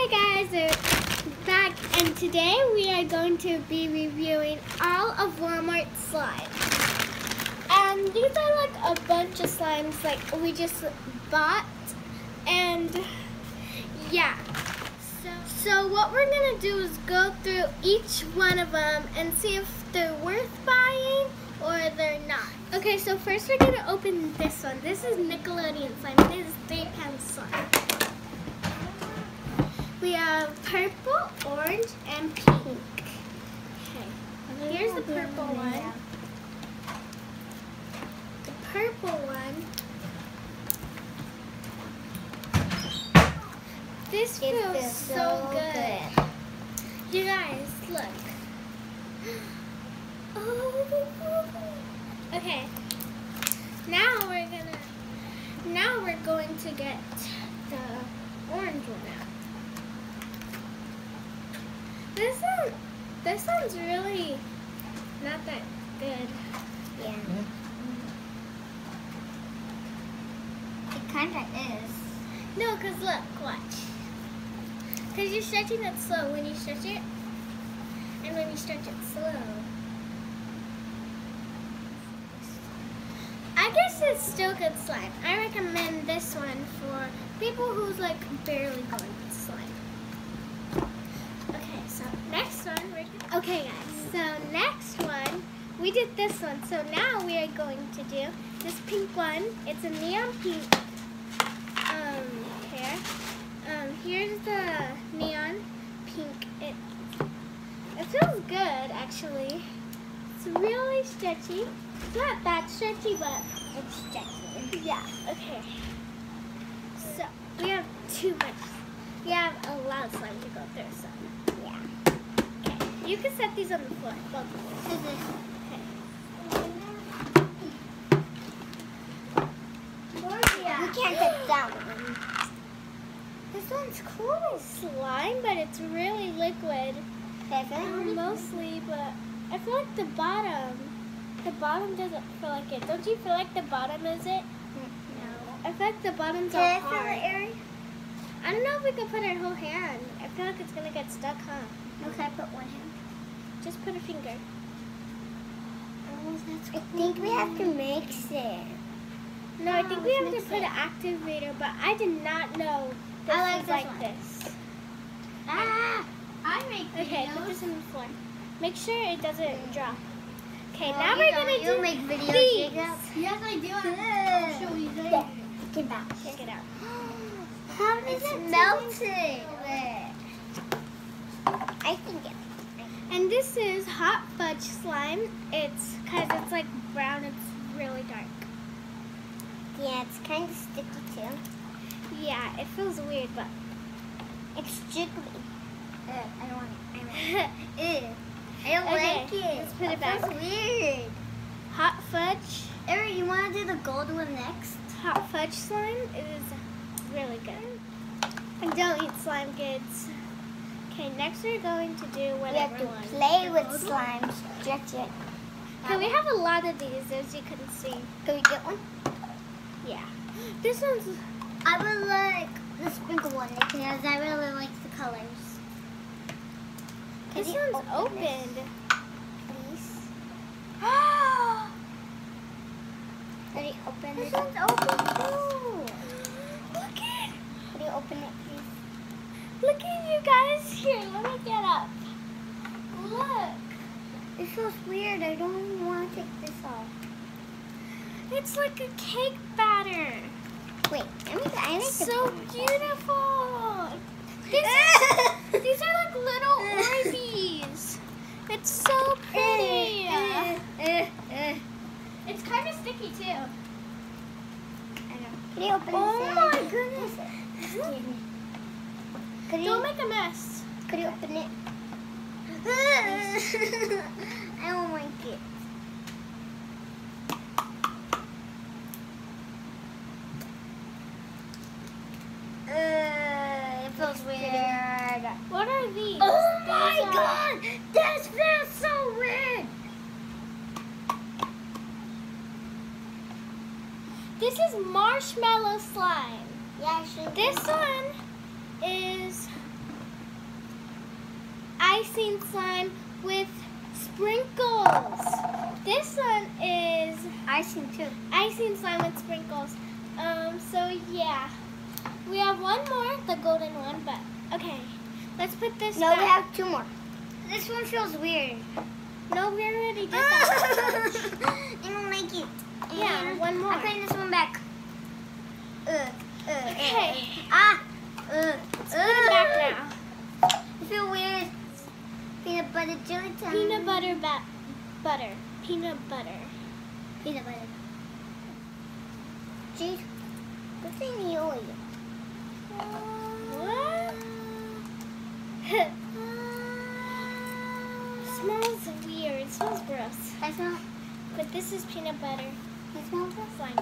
Hey guys, we're back, and today we are going to be reviewing all of Walmart slime. And these are like a bunch of slimes like we just bought, and yeah. So what we're gonna do is go through each one of them and see if they're worth buying or they're not. Okay, so first we're gonna open this one. This is Nickelodeon slime. This is 3-pound slime. We have purple, orange, and pink. Okay, here's the purple one. The purple one. This feels so good. You guys, look. Oh. Okay. Now we're going to get the orange one out. This one's really not that good. Yeah. It kind of is. No, because look, watch. Because you're stretching it slow when you stretch it, and when you stretch it slow. I guess it's still good slime. I recommend this one for people who's like barely going with slime. Okay, so next one. Okay guys, so next one, we did this one. So now we are going to do this pink one. It's a neon pink hair. Here's the neon pink. It feels good actually. It's really stretchy. It's not that stretchy, but It's stretchy. yeah. Okay. So we have too much. We have a lot of slime to go through. So Yeah. okay, you can set these on the floor. Both of them. Okay. We can't put that one. This one's cool slime, but it's really liquid. Mostly, but I feel like the bottom doesn't feel like it. Don't you feel like the bottom is it? No. I feel like the bottom's all hard. I don't know if we can put our whole hand. I feel like it's gonna get stuck, huh? Okay, put one hand. Just put a finger. Oh, that's cool. I think we have to mix it. No, I think we have to put an activator, but I did not know this I like was this like one. this. Ah! I make Okay, videos. put this on the floor. Make sure it doesn't drop. Okay, Oh, now you we're don't. gonna You do make videos, these. Jacob? Yes, I do. I'll show you later. Get back. Check it out. How does it melted? I think it. And this is hot fudge slime. It's because it's like brown. It's really dark. Yeah, it's kind of sticky too. Yeah, it feels weird, but It's jiggly. I don't want it. I don't Okay, like it. let's put it back. That's weird. hot fudge. Eric, you want to do the gold one next? Hot fudge slime is really good. And don't eat slime kids. Okay, next we're going to do We have whatever to one. play with slime, stretch it. Okay, we have a lot of these, as you can see. Can we get one? Yeah. This one's I would like the sprinkle one because I really like the colors. Can this you one's open this, opened. please? Can you open This this? one's open too. Look at Can you open it, please? Look at you guys here. Let me get up. Look. It feels weird. I don't want to take this off. It's like a cake batter. Wait, I like So beautiful. These are like little Orbeez. It's so pretty. It's kind of sticky too. Can you open Oh this? my goodness. Could you, Don't make a mess. could you open it? I don't like it. It feels weird. What are these? Oh my These are- god! This feels so weird! This is marshmallow slime. Yeah, actually. This one is icing slime with sprinkles. This one is Icing too. icing slime with sprinkles. So yeah, we have one more, the golden one, but okay. Let's put this No, back. we have two more. This one feels weird. No, we already did that. I don't like it. Yeah, And one more. I'm putting this one back. Okay. Let's Put it back now. I feel weird. Peanut butter jelly time. Peanut butter butter. Peanut butter. Peanut butter. Jeez, what's in the oil? What? Smells weird. It smells gross. I smell. But this is peanut butter It smells good. slime.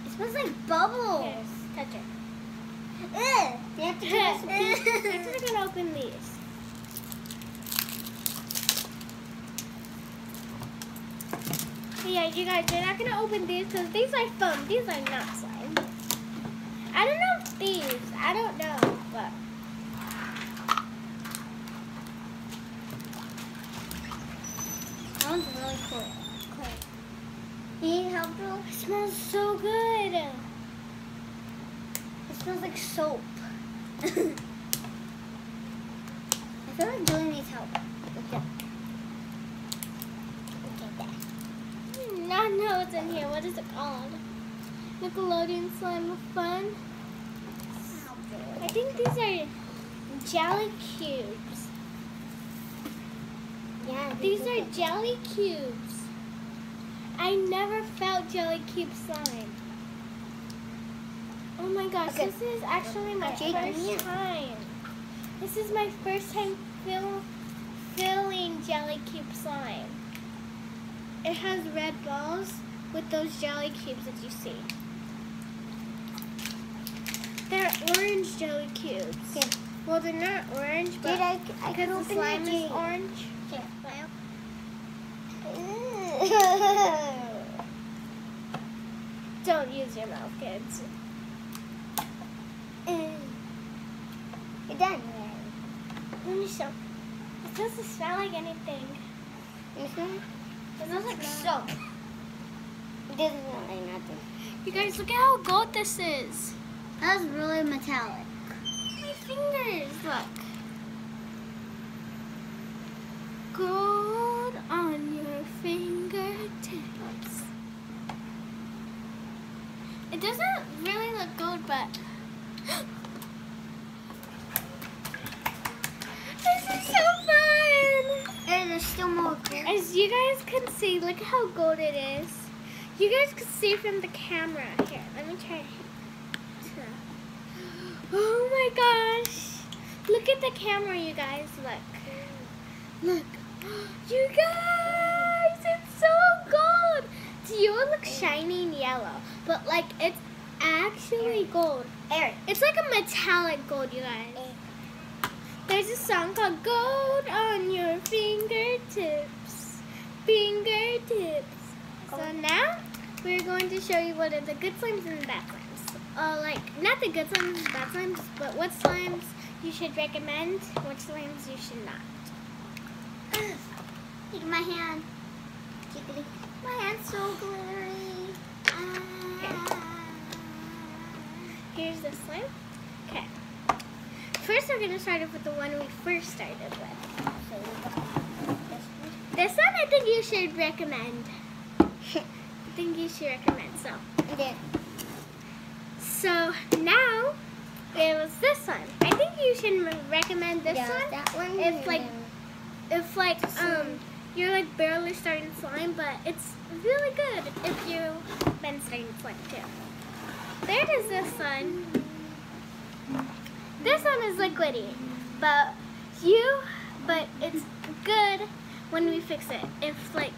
It smells like bubbles. Yes, touch it. Ugh. You have to give us a piece. Next we're gonna open these. Yeah, you guys, you're not gonna open these because these are foam. These are not slime. I don't know if these. I don't know, but. That one's really cool. You need help, bro? It smells so good. It smells like soap. I feel like Julie needs help. Look at that. I know what's in here. What is it called? Nickelodeon slime fun. I think these are jelly cubes. Yeah, These are jelly cubes. I never felt jelly cube slime. Oh my gosh, Okay. this is actually my Okay, give me first it. time. This is my first time filling jelly cube slime. It has red balls with those jelly cubes that you see. They're orange jelly cubes. Okay. Well, they're not orange, but Dude, I because can the open slime it. is orange. Here. Don't use your mouth, kids. You're done. Let me show. It doesn't smell like anything. You smell it? It smells like soap. It doesn't smell like nothing. You guys, look at how gold this is. That's really metallic. My fingers, look. Gold on your fingertips. It doesn't really look gold, but this is so fun. There's still more. As you guys can see, look how gold it is. You guys can see from the camera. Here, let me try. Oh my gosh. Look at the camera, you guys. Look. Look. You guys, it's so gold. To you, it looks shiny and yellow. But, like, it's actually gold. Eric. It's like a metallic gold, you guys. There's a song called Gold on Your Fingertips. Fingertips. So now, we're going to show you what are the good slimes and the bad slimes. Not the good slimes and bad slimes, but what slimes you should recommend, what slimes you should not. Look at my hand. Jiggly. My hand's so glittery. Here's the slime. Okay. First, we're going to start off with the one we first started with. This one I think you should recommend. I think you should recommend. So now it was this one. I think you should recommend this one. That one. If you're like barely starting slime, but it's really good if you've been starting slime too. There is this one. This one is liquidy, but it's good when we fix it. If we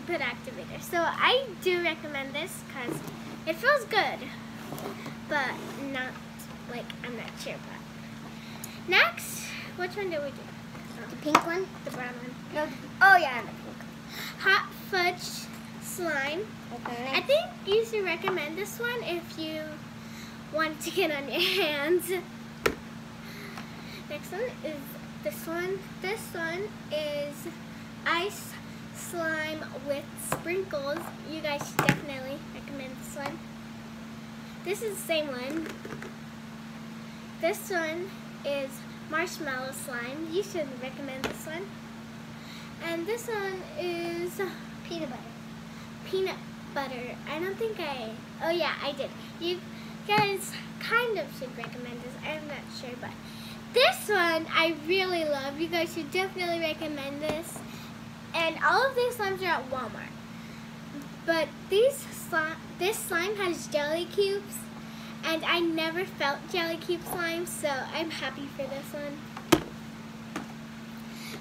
put activator. So I do recommend this because it feels good, but not I'm not sure about. Next, which one did we do? The pink one? The brown one. No. Oh yeah, the pink. Hot fudge slime. Okay. I think you should recommend this one if you want to get on your hands. Next one is this one. This one is ice slime with sprinkles. You guys should definitely recommend this one. This is the same one. This one is marshmallow slime. You should recommend this one. And this one is Peanut butter. peanut butter. I don't think oh yeah, I did. You guys kind of should recommend this. I'm not sure, but this one I really love. You guys should definitely recommend this. And all of these slimes are at Walmart. But this slime has jelly cubes, and I never felt jelly cube slime, so I'm happy for this one.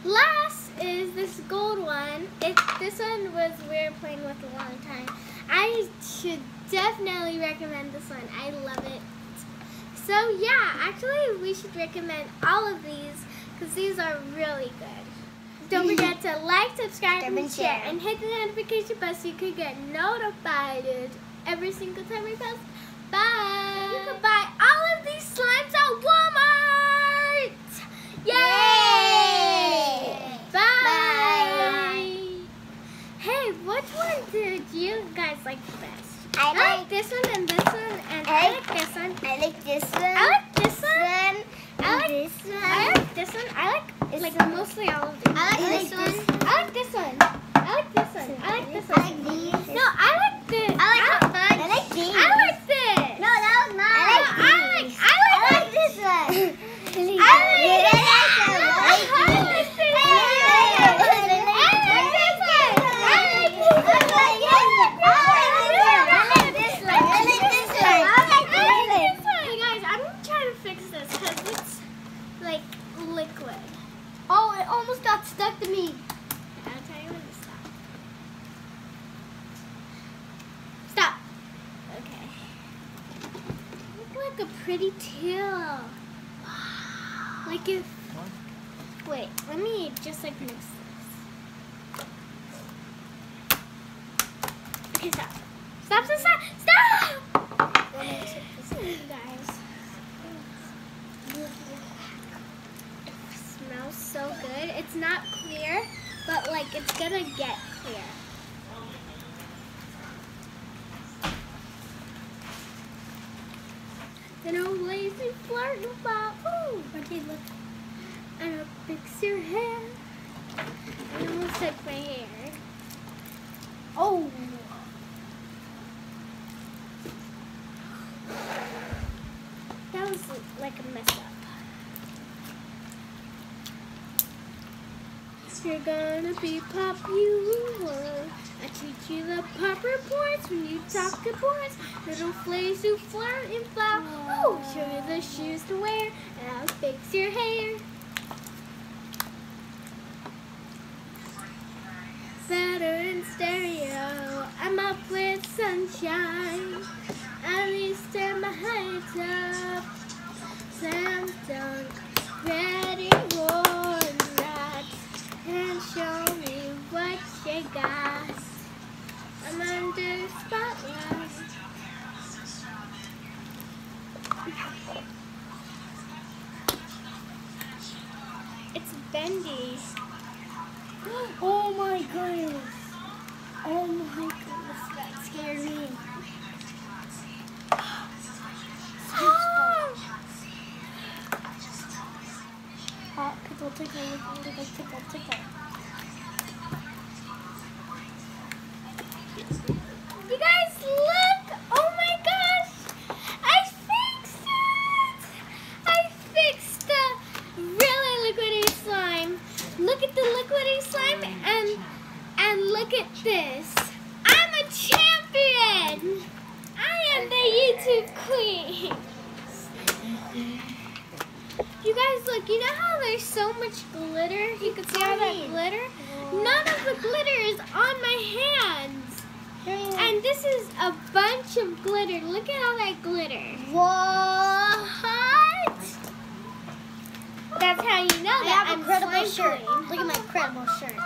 Last is this gold one. This one we were playing with a long time. I should definitely recommend this one. I love it. So yeah, actually we should recommend all of these because these are really good. Don't forget to like, subscribe, and share, and hit the notification bell so you can get notified every single time we post. Bye! You can buy all of these slimes at Walmart! Yay! Bye! Hey, which one did you guys like best? I like this one and this one, and I like this one. I like this one. I like this one. I like this one. I like this one. I like mostly all of these. I like this one. I like this one. I like this one. I like this one. I like these. No, I like this. I like these. I like this. No, that was mine. I like this one. I like this liquid. Oh, it almost got stuck to me. I'll tell you when to stop. Stop. Okay. Look like a pretty tail. Like if. Wait, let me just like mix this. Okay, stop. Stop, stop, stop, stop! Let me check this out, you guys. Smells so good. It's not clear, but like it's gonna get clear. Then a lazy flirt about. Ooh, okay, look. And I'll fix your hair. I almost took my hair. Oh. That was like a mess up. You're gonna be popular. I teach you the proper points when you talk to boys. Little flays who flirt and flout. Ooh, show you the shoes to wear, and I'll fix your hair. Better in stereo. I'm up with sunshine. At least turn my heights up. Samsung, ready or not. And show me what you got. I'm under spotlight. It's bendy. Oh my goodness. Oh my goodness, that scared me. Hot pickle tickle, tickle, tickle, tickle. You guys look! Oh my gosh! I fixed it! I fixed the really liquidy slime. Look at the liquidy slime and look at this. I'm a champion! I am the YouTube queen! You guys look, you know how there's so much glitter? You can see all that glitter? None of the glitter is on my hands. And this is a bunch of glitter. Look at all that glitter. What? That's how you know I that have I'm a credible slime shirt. queen. Look at my credible shirt.